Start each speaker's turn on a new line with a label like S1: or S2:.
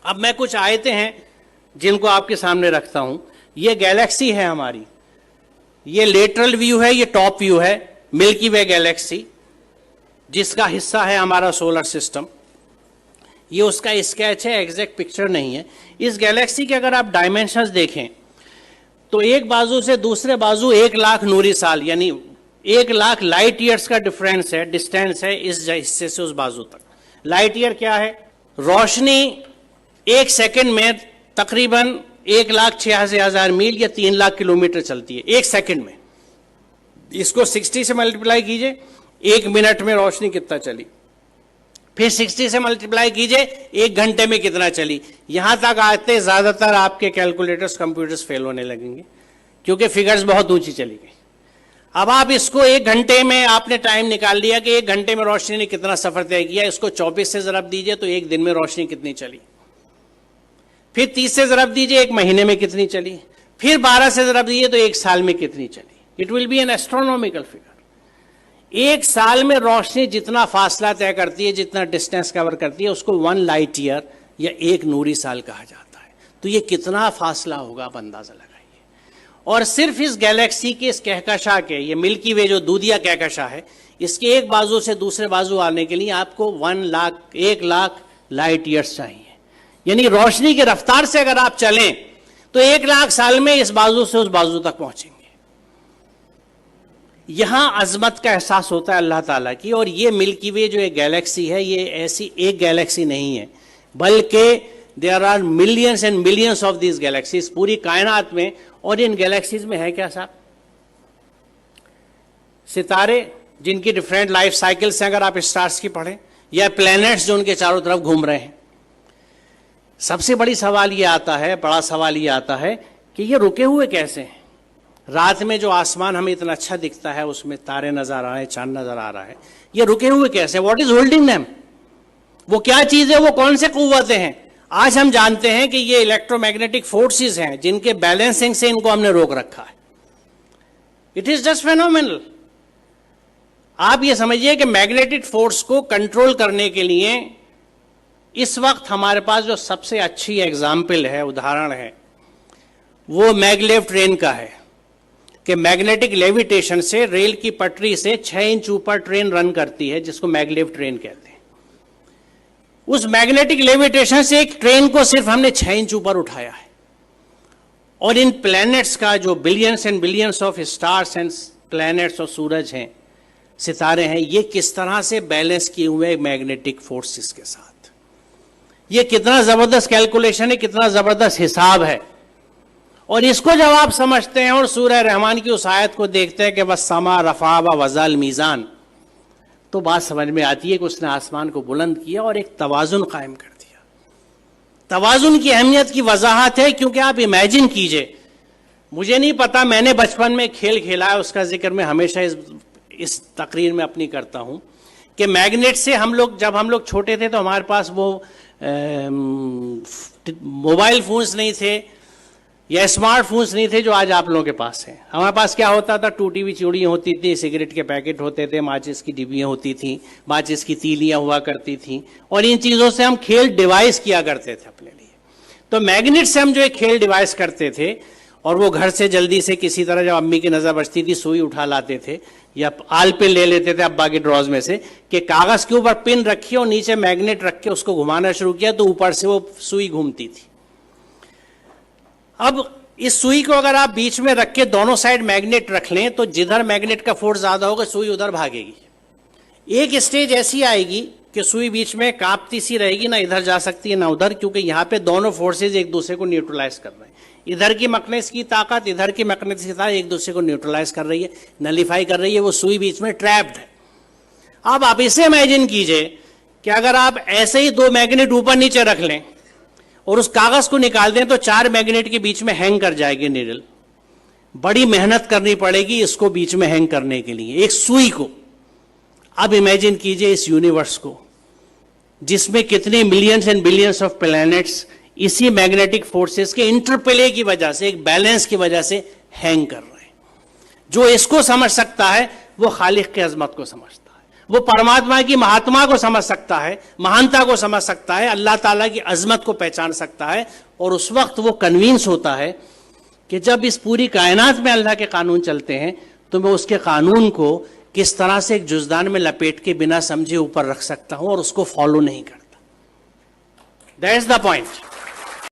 S1: अब मैं कुछ आयतें हैं जिनको आपके सामने रखता हूं। ये गैलेक्सी है हमारी, ये लेटरल व्यू है, ये टॉप व्यू है मिल्की वे गैलेक्सी, जिसका हिस्सा है हमारा सोलर सिस्टम। ये उसका स्केच है, एग्जैक्ट पिक्चर नहीं है। इस गैलेक्सी के अगर आप डायमेंशंस देखें तो एक बाजू से दूसरे बाजू 1,00,000 नूरी साल यानी 1,00,000 लाइट ईयर्स का डिफरेंस है, डिस्टेंस है इस हिस्से से उस बाजू तक। लाइट ईयर क्या है? रोशनी 1 सेकंड में तकरीबन 1,86,000 मील या 3,00,000 किलोमीटर चलती है 1 सेकंड में। इसको 60 से मल्टीप्लाई कीजिए, 1 मिनट में रोशनी कितना चली, फिर 60 से मल्टीप्लाई कीजिए 1 घंटे में कितना चली। यहां तक आते ज्यादातर आपके कैलकुलेटर्स कंप्यूटर्स फेल होने लगेंगे क्योंकि फिगर्स बहुत ऊंची चली गई। अब आप इसको 1 घंटे में आपने टाइम निकाल लिया कि 1 घंटे में रोशनी ने कितना सफर तय किया, इसको 24 से जरब दीजिए तो 1 दिन में रोशनी कितनी चली, फिर 30 से जरब दीजिए 1 महीने में कितनी चली, फिर 12 से जरब दीजिए तो 1 साल में कितनी चली। It will be N astronomical figure. 1 साल में रोशनी जितना फासला तय करती है, जितना डिस्टेंस कवर करती है, उसको 1 लाइट ईयर या 1 नूरी साल कहा जाता है। तो ये कितना फासला होगा आप अंदाजा लगाइए। और सिर्फ इस गैलेक्सी के इस कहकशा के, ये मिल्की वे जो दूधिया कहकशा है, इसके एक बाजू से दूसरे बाजू आने के लिए आपको 1,00,000 लाइट ईयर्स चाहिए। यानी रोशनी की रफ्तार से अगर आप चलें तो 1,00,000 साल में इस बाजू से उस बाजू तक पहुंचेंगे। यहां अजमत का एहसास होता है अल्लाह ताला की। और ये मिल्की वे जो एक गैलेक्सी है, ये ऐसी एक गैलेक्सी नहीं है, बल्कि there are millions and millions of these galaxies पूरी कायनात में। और इन गैलेक्सीज में है क्या साहब? सितारे जिनकी डिफरेंट लाइफ साइकिल्स हैं, अगर आप स्टार्स की पढ़ें, या प्लैनेट्स जो उनके चारों तरफ घूम रहे हैं। सबसे बड़ा सवाल ये आता है कि ये रुके हुए कैसे हैं? रात में जो आसमान हमें इतना अच्छा दिखता है, उसमें तारे नजर आ रहे हैं, चांद नजर आ रहा है, ये रुके हुए कैसे? What is holding them? वो क्या चीज है? वो कौन से कुव्वतें हैं? आज हम जानते हैं कि ये इलेक्ट्रोमैग्नेटिक फोर्सेस हैं जिनके बैलेंसिंग से इनको हमने रोक रखा है। It is just phenomenal. आप ये समझिए कि मैग्नेटिक फोर्स को कंट्रोल करने के लिए इस वक्त हमारे पास जो सबसे अच्छी एग्जाम्पल है, उदाहरण है, वो मैगलेव ट्रेन का है कि मैग्नेटिक लेविटेशन से रेल की पटरी से 6 इंच ऊपर ट्रेन रन करती है, जिसको मैगलेव ट्रेन कहते हैं। उस मैग्नेटिक लेविटेशन से एक ट्रेन को सिर्फ हमने 6 इंच ऊपर उठाया है। और इन प्लैनेट्स का जो billions and billions of stars and planets और सूरज हैं, सितारे हैं, ये किस तरह से बैलेंस किए हुए मैग्नेटिक फोर्सेस के साथ। ये कितना जबरदस्त कैलकुलेशन है, कितना जबरदस्त हिसाब है। और इसको जब आप समझते हैं और सूरह रहमान की उस आयत को देखते हैं कि बस समा रफा व वज़ल मीज़ान, तो बात समझ में आती है कि उसने आसमान को बुलंद किया और एक तवाजुन कायम कर दिया। तवाजुन की अहमियत की वजाहत है क्योंकि आप इमेजिन कीजिए, मुझे नहीं पता, मैंने बचपन में खेल खेला है, उसका जिक्र मैं हमेशा इस तकरीर में अपनी करता हूं कि मैग्नेट से जब हम लोग छोटे थे तो हमारे पास वो मोबाइल फोन्स नहीं थे या स्मार्टफोन्स नहीं थे जो आज आप लोगों के पास हैं। हमारे पास क्या होता था? टूटी हुई चूड़ियाँ होती थी, सिगरेट के पैकेट होते थे, माचिस की डिब्बियाँ होती थी, माचिस की तीलियाँ हुआ करती थी, और इन चीज़ों से हम खेल डिवाइस किया करते थे अपने लिए। तो मैग्नेट से हम जो एक खेल डिवाइस करते थे, और वो घर से जल्दी से किसी तरह जब अम्मी की नज़र बचती थी सुई उठा लाते थे या आल पे ले लेते थे अब्बा के ड्रॉज में से कि कागज़ के ऊपर पिन रखी और नीचे मैग्नेट रख के उसको घुमाना शुरू किया तो ऊपर से वो सुई घूमती थी। अब इस सुई को अगर आप बीच में रख के दोनों साइड मैग्नेट रख लें तो जिधर मैग्नेट का फोर्स ज्यादा होगा सुई उधर भागेगी। एक स्टेज ऐसी आएगी कि सुई बीच में कांपती सी रहेगी, ना इधर जा सकती है ना उधर, क्योंकि यहाँ पे दोनों फोर्सेज एक दूसरे को न्यूट्रलाइज कर रहे हैं। इधर की मैग्नेटिक की ताकत, इधर की मैग्नेटिक की ताकत एक दूसरे को न्यूट्रलाइज कर रही है, नलीफाई कर रही है। वो सुई बीच में ट्रैप्ड है। अब आप इसे इमेजिन कीजिए कि अगर आप ऐसे ही 2 मैग्नेट ऊपर नीचे रख लें और उस कागज को निकाल दें तो 4 मैग्नेट के बीच में हैंग कर जाएगी नीडल। बड़ी मेहनत करनी पड़ेगी इसको बीच में हैंग करने के लिए, एक सुई को। अब इमेजिन कीजिए इस यूनिवर्स को जिसमें कितने millions and billions of planets इसी मैग्नेटिक फोर्सेस के इंटरप्ले की वजह से, एक बैलेंस की वजह से हैंग कर रहे हैं। जो इसको समझ सकता है वो खालिक की अजमत को समझता है। वो परमात्मा की महात्मा को समझ सकता है, महानता को समझ सकता है, अल्लाह ताला की अजमत को पहचान सकता है, और उस वक्त वो कन्विंस होता है कि जब इस पूरी कायनात में अल्लाह के कानून चलते हैं तो मैं उसके कानून को किस तरह से एक जुज़दान में लपेट के बिना समझे ऊपर रख सकता हूं और उसको फॉलो नहीं करता। That's the point.